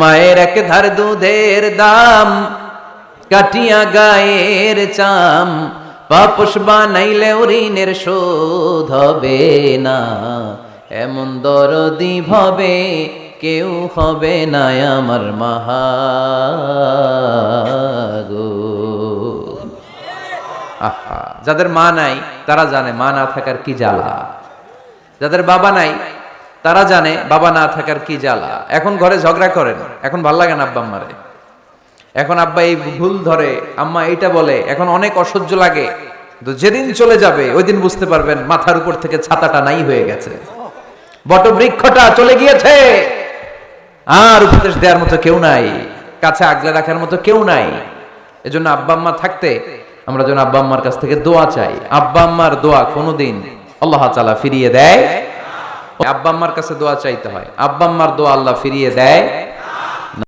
মায়ের এক ধার দুধের দাম, কাটিয়া গায়ের চাম, পাপোশ বানাইলেও ঋণের শোধ হবে না। এমন দরদি ভবে কেউ হবে না আমার মাহাগো। আহা, যাদের মা নাই তারা জানে মা না থাকার কি জ্বালা। যাদের বাবা নাই তারা জানে বাবা না থাকার কি জ্বালা। এখন ঘরে ঝগড়া করেন, এখন ভাল লাগে না আব্বা আম্মারে। এখন আব্বা এই ভুল ধরে, আম্মা এইটা বলে, এখন অনেক অসহ্য লাগে। তো যেদিন চলে যাবে ওই দিন বুঝতে পারবেন মাথার উপর থেকে ছাতাটা নাই হয়ে গেছে, বটবৃক্ষটা চলে গিয়েছে, আর উপদেশ দেওয়ার মতো কেউ নাই, কাছে আগলে রাখার মতো কেউ নাই। এজন্য আব্বা আম্মা থাকতে আমরা যেন আব্বা আম্মার কাছ থেকে দোয়া চাই। আব্বা আম্মার দোয়া কোনোদিন আল্লাহ তাআলা ফিরিয়ে দেয়। আব্বা আম্মার কাছে দোয়া চাইতে হয়, আব্বা আম্মার দোয়া আল্লাহ ফিরিয়ে দেয়